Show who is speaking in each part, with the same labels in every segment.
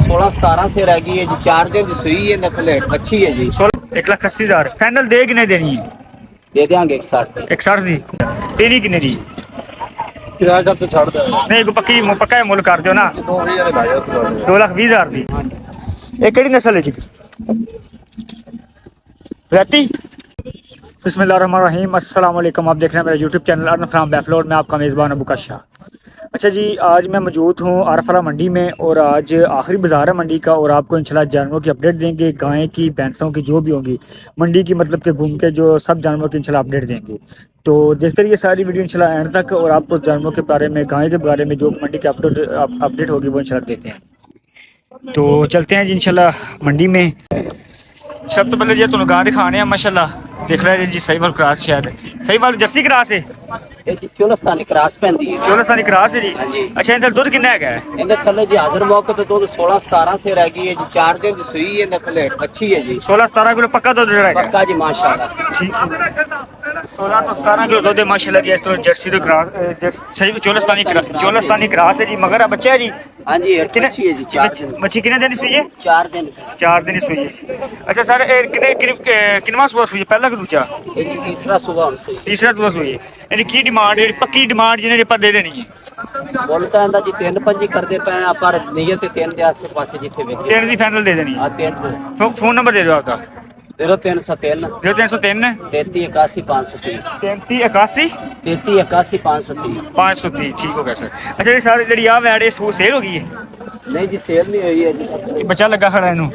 Speaker 1: 16 17 से रह गई है जी। 4 दिन की सुई है, नस्ल अच्छी है जी।
Speaker 2: 1,80,000 फाइनल दे किने देनी है?
Speaker 1: दे देंगे 160
Speaker 2: 160 ਦੀ ਤੇਰੀ ਕਿੰਨੇ ਦੀ?
Speaker 3: ਕਿਰਾਇਆ ਕਰ ਤੇ ਛੱਡ ਦੇ
Speaker 2: ਨਹੀਂ ਕੋ ਪੱਕਾ ਮੁੱਲ ਕਰ ਦਿਓ ਨਾ।
Speaker 3: 2000 ਨੇ ਲਾਇਆ ਇਸ ਵਾਰ
Speaker 2: 2,20,000 ਦੀ। ਇਹ ਕਿਹੜੀ ਨਸਲ ਹੈ ਜੀ? रहती। बिस्मिल्लाहिर्रहमानिर्रहीम, अस्सलाम वालेकुम। आप देख रहे हैं मेरा यूट्यूब चैनल अर्न फ्राम बैफलोड में, आपका मेज़बान अबू काशा। अच्छा जी, आज मैं मौजूद हूँ आरफला मंडी में और आज आखिरी बाज़ार है मंडी का और आपको इंशाल्लाह जानवरों की अपडेट देंगे, गाय की भैंसों की जो भी होंगी मंडी की, मतलब कि घूम के जो सब जानवरों की इंशाल्लाह अपडेट देंगे। तो देखते रहिए सारी वीडियो इंशाल्लाह एंड तक और आपको जानवरों के बारे में, गाय के बारे में जो मंडी की अपडेट होगी वो इंशाल्लाह देते हैं। तो चलते हैं जी इंशाल्लाह मंडी में। सब तो पहले जी तुम गाय दिखाने हैं माशाल्लाह। देख रहे हैं जी सहीवाल क्रॉस, शायद सहीवाल जर्सी क्रॉस है।
Speaker 1: ਇਹ ਜੀ ਚੋਲਸਤਾਨੀ ਕ੍ਰਾਸ ਪੈਂਦੀ ਹੈ।
Speaker 2: चौलस्तानी क्रॉस है जी।
Speaker 1: ਹਾਂਜੀ।
Speaker 2: अच्छा इधर दूध कितना है?
Speaker 1: ਇਹਦੇ ਥੱਲੇ ਜੀ ਹਾਜ਼ਰ ਮੌਕੇ ਤੇ ਦੁੱਧ 16 17 से रह गई है जी। 4 दिन की सुई है, नस्ल अच्छी है जी।
Speaker 2: 16-17 किलो पक्का दूध रहेगा।
Speaker 1: पक्का जी माशाल्लाह।
Speaker 2: 16 तो 17 किलो दूध है माशाल्लाह जी। इस तो जर्सी तो क्रॉस सही चौलस्तानी क्रॉस है जी। मगर बच्चा है जी।
Speaker 1: हाँ जी अच्छी है जी। 4 दिन
Speaker 2: मच्छी कितने दिन की सुई है?
Speaker 1: 4 दिन
Speaker 2: 4 दिन की सुई है जी। अच्छा सर किनवा सुबह सुई है, पहला कि दूजा?
Speaker 1: ये जी तीसरा सुबह हमसे
Speaker 2: तीसरा सुबह सुई है। यानी की डिमांड पक्की डिमांड जिन्हें पर दे देनी है?
Speaker 1: बोलता है जी 3 5 करते पे हैं पर नीयत 3 के आस पास जिथे वेचे
Speaker 2: 3 की फाइनल दे देनी है।
Speaker 1: हां 3
Speaker 2: फोन नंबर दे दो आपका।
Speaker 1: 0303
Speaker 2: 0303
Speaker 1: 33 81 530
Speaker 2: 33 81
Speaker 1: 33 81 530।
Speaker 2: 530 ठीक हो गया सर। अच्छा ये सारी ਜਿਹੜੀ ਆ ਵੈੜ ਇਹ ਸੇਲ ਹੋ ਗਈ ਹੈ?
Speaker 1: नहीं जी सेल नहीं हुई है जी।
Speaker 2: ਇਹ ਬੱਚਾ ਲੱਗਾ ਖੜਾ ਇਹਨੂੰ।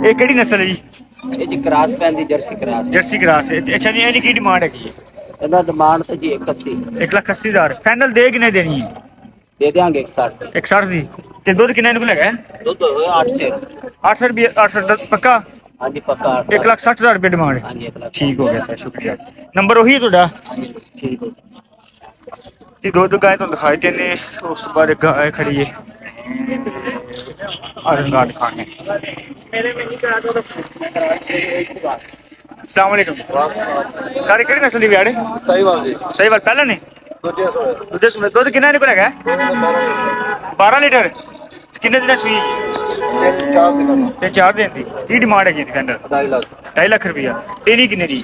Speaker 2: ਇਹ ਕਿਹੜੀ ਨਸਲ ਹੈ ਜੀ?
Speaker 1: ये जी क्रॉस पैंदी जर्सी क्रॉस।
Speaker 2: ਜਰਸੀ ਕਰਾਸ ਹੈ। ਅੱਛਾ ਜੀ ਇਹਦੀ ਕੀ ਡਿਮਾਂਡ ਹੈਗੀ ਹੈ?
Speaker 1: ਇਹਦਾ ਡਿਮਾਂਡ ਤੇ ਜੀ 81
Speaker 2: 1,80,000 ਫਾਈਨਲ ਦੇ ਕਿੰਨੇ ਦੇਣੀ ਹੈ?
Speaker 1: ਦੇ ਦੇਾਂਗੇ 160।
Speaker 2: 160 ਦੀ। ਤੇ ਦੁੱਧ ਕਿੰਨਾ ਇਹਨੂੰ ਲੱਗਾ?
Speaker 1: ਦੁੱਧ ਹੋਇਆ 8 से
Speaker 2: 800 ਰੁਪਏ 800 ਪੱਕਾ?
Speaker 1: हाँ जी पक्का
Speaker 2: 1,60,000 ਰੁਪਏ ਡਿਮਾਂਡ।
Speaker 1: हाँ जी 1 लाख
Speaker 2: ਠੀਕ ਹੋ ਗਿਆ ਸਰ, ਸ਼ੁਕਰੀਆ। ਨੰਬਰ ਉਹੀ ਹੈ ਤੁਹਾਡਾ?
Speaker 1: ठीक है।
Speaker 2: ਇਹ ਦੋ ਗਾਇ ਤੁਹਾਨੂੰ ਦਿਖਾਈ ਦੇਣੇ, ਉਸ ਤੋਂ ਬਾਅਦ ਇੱਕ ਗਾਇ ਖੜੀ ਹੈ ਆਰੰਗਾ ਦਿਖਾਣੇ। अस्सलाम वालेकुम। सारे ਕਿਹੜੀ ਨਸਲ ਦੀ ਵੈੜ?
Speaker 3: ਸਾਈਵਾਲ ਜੀ
Speaker 2: ਸਹੀਵਾਲ ਪਹਿਲਾਂ ਨੇ?
Speaker 3: ਦੂਜੇ ਸੋਏ
Speaker 2: ਦੂਜੇ ਸੁਣੇ ਦੁੱਧ ਕਿੰਨਾ ਇਹਦੇ ਕੋਲ ਹੈਗਾ? 12 ਲੀਟਰ। ਕਿੰਨੇ ਦਿਨਾਂ ਸੂਈ?
Speaker 3: 4 ਦਿਨਾਂ ਦਾ
Speaker 2: ਤੇ 4 ਦਿਨ ਦੀ। ਕੀ ਡਿਮਾਂਡ ਹੈਗੀ ਇਹਦੀ ਫੈਂਡਰ?
Speaker 3: 2.5 ਲੱਖ
Speaker 2: 2.5 ਲੱਖ ਰੁਪਇਆ। ਤੇਰੀ ਕਿੰਨੇ ਦੀ?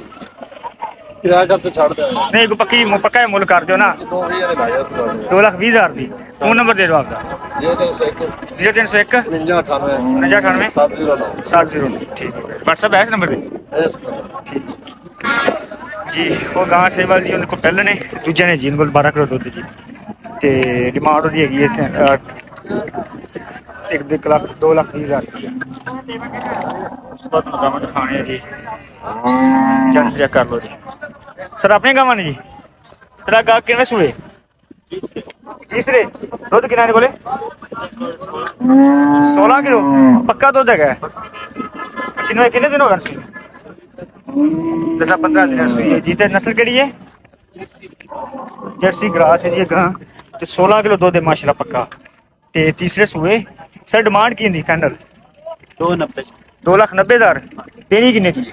Speaker 3: ਕਿਰਾਇਆ ਕਰ ਤੇ ਛੱਡ ਦੇ
Speaker 2: ਨਹੀਂ ਕੋ ਪੱਕਾ ਮੁੱਲ ਕਰ ਦਿਓ ਨਾ।
Speaker 3: 2000 ਨੇ ਲਾਇਆ ਇਸ ਵਾਰ
Speaker 2: 2,20,000 ਦੀ। ਫੋਨ ਨੰਬਰ ਦੇ ਦਿਓ ਆਪਦਾ।
Speaker 3: ਜੇ ਤੇ ਸੈਕ
Speaker 2: 0301
Speaker 3: 5998
Speaker 2: 5998
Speaker 3: 709
Speaker 2: 709। ਠੀਕ ਹੈ। WhatsApp ਹੈ ਇਸ ਨੰਬਰ ਤੇ?
Speaker 3: ਇਸ
Speaker 2: ਜੀ ਉਹ ਗਾਂ ਸੇਵਾਲ ਜੀ ਉਹਦੇ ਕੋਲ ਪਹਿਲਾਂ ਨੇ, ਦੂਜੇ ਨੇ ਜੀ ਉਹਨਾਂ ਕੋਲ 12 ਕਿਲੋ ਦੁੱਧ ਜੀ। ਤੇ ਡਿਮਾਂਡ ਉਹਦੀ ਹੈਗੀ ਇਸ ਤੇ 2,20,000 ਰੁਪਇਆ। ਉਸ ਤੋਂ ਬਾਅਦ ਗਾਵਾਂ ਦਿਖਾਣੇ ਆ ਜੀ। ਜਨ ਚੈੱਕ ਕਰ ਲਓ ਜੀ। ਸਰ ਆਪਣੀਆਂ ਗਾਵਾਂ ਨੇ ਜੀ? ਤੇਰਾ ਗਾਂ ਕਿੰਨੇ ਸੂਏ? ਤੀਸਰੇ। ਦੁੱਧ ਕਿੰਨਾ ਇਹਦੇ ਕੋਲੇ? 16 ਕਿਲੋ ਪੱਕਾ ਦੁੱਧ ਹੈਗਾ। ਕਿੰਨੇ ਦਿਨ ਹੋ ਗਏ ਸੂਈ? 10-15 ਦਿਨ ਸੂਈ ਹੈ ਜੀ। ਤੇ ਨਸਲ ਕਿਹੜੀ ਹੈ? ਜਰਸੀ ਗ੍ਰਾਸ ਹੈ ਜੀ ਗਾਂ। ਤੇ 16 ਕਿਲੋ ਦੁੱਧ ਹੈ ਮਾਸ਼ਾਅੱਲਾ ਪੱਕਾ। ਤੇ ਤੀਸਰੇ ਸੂਏ। ਸਰ ਡਿਮਾਂਡ ਕੀ ਹੁੰਦੀ ਫਾਈਨਲ?
Speaker 1: 290
Speaker 2: 2,90,000। ਦੇਣੀ ਕਿੰਨੇ ਦੀ?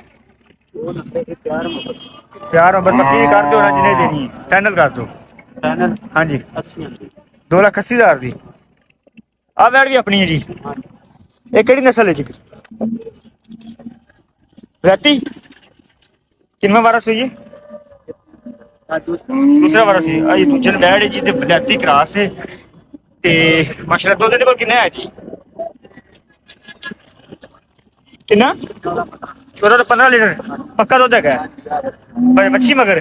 Speaker 1: 290
Speaker 2: ਪਿਆਰ ਨੰਬਰ ਪੱਕੀ ਕਰ ਦਿਓ ਨਾ, ਜਿੰਨੇ ਦੇਣੀ ਫਾਈਨਲ ਕਰ ਦਿਓ।
Speaker 1: फाइनल
Speaker 2: ਹਾਂਜੀ
Speaker 1: 80
Speaker 2: 2,80,000 ਦੀ। ਆ ਵੈੜ ਵੀ ਆਪਣੀ ਹੈ ਜੀ। ਇਹ ਕਿਹੜੀ ਨਸਲ ਹੈ ਜੀ? रहती। किनवा वारा सही है? दूसरा वारा सही है। दूजे बैड है जी ते रहती क्रास है ते माशाल्लाह दुद्ध दे कोल किन्ना है जी? किन्ना? 14 तो 15 लीटर पक्का दुद्ध है। भाई मच्छी मगर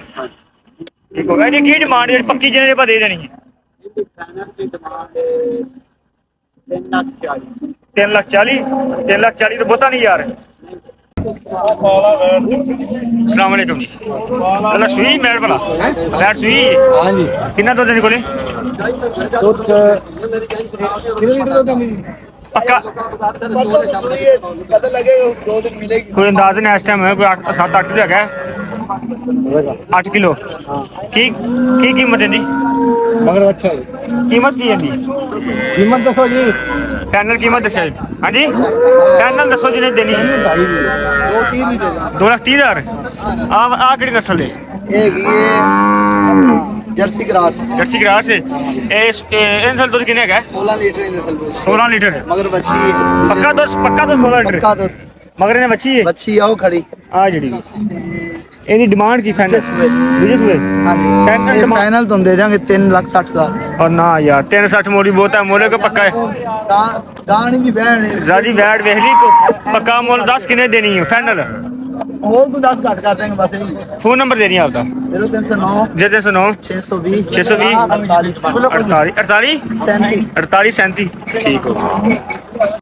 Speaker 2: ठीक होगा। इहदी की डिमांड है पक्की जिन्हें दे देनी है? 3,40,000 3,40,000 तो बहुता नहीं यार। अस्सलाम वालेकुम जी। अल्लाह सुई मैड वाला मैड सुई।
Speaker 1: हाँ जी
Speaker 2: कितना दुध है कोले? पक्का
Speaker 3: ਪਤਾ ਲੱਗੇ 2 ਦਿਨ ਮਿਲੇਗੀ
Speaker 2: कोई अंदाज नहीं इस टाइम है कोई 7-8 किलो है? 8 किलो की कीमत है दी?
Speaker 1: मगर अच्छा है।
Speaker 2: कीमत की है दी?
Speaker 1: कीमत दसो जी।
Speaker 2: फाइनल कीमत दस? हाँ जी फाइनल दसो जिन्हें देनी है।
Speaker 3: 2-3 ही ਦੇ
Speaker 2: 2,30,000। आ केड़ी नस्ल है?
Speaker 3: ਹੈਗੀ जर्सी क्रास
Speaker 2: जर्सी ग्रास है इन साल दूध कितने का है
Speaker 3: 16 लीटर in the
Speaker 2: 16 लीटर है
Speaker 3: मगर बच्ची
Speaker 2: पक्का तो 16 लीटर
Speaker 3: पक्का तो
Speaker 2: मगर इन्हें बच्ची है
Speaker 3: बच्ची आओ खड़ी
Speaker 2: आ जड़ी इनकी डिमांड की फाइनल
Speaker 3: किस हुए
Speaker 2: बिजनेस हुए
Speaker 3: हाँ
Speaker 2: फाइनल
Speaker 3: जी
Speaker 2: डिमांड
Speaker 3: फाइनल तुम दे देंगे 3,60,000
Speaker 2: और ना यार 360 मोड़ी बहुत है मोले का पक्का है
Speaker 3: गानी की बहन
Speaker 2: ज़्यादा बैट वेहली को पक्का मोल 10 कितने देनी है फाइनल
Speaker 3: और को 10 घट कर देंगे बस
Speaker 2: फोन नंबर देनी है आपका
Speaker 3: 0309
Speaker 2: 0309
Speaker 3: 620
Speaker 2: 620
Speaker 3: 48
Speaker 2: 48 48
Speaker 3: 37
Speaker 2: 37 ठीक हो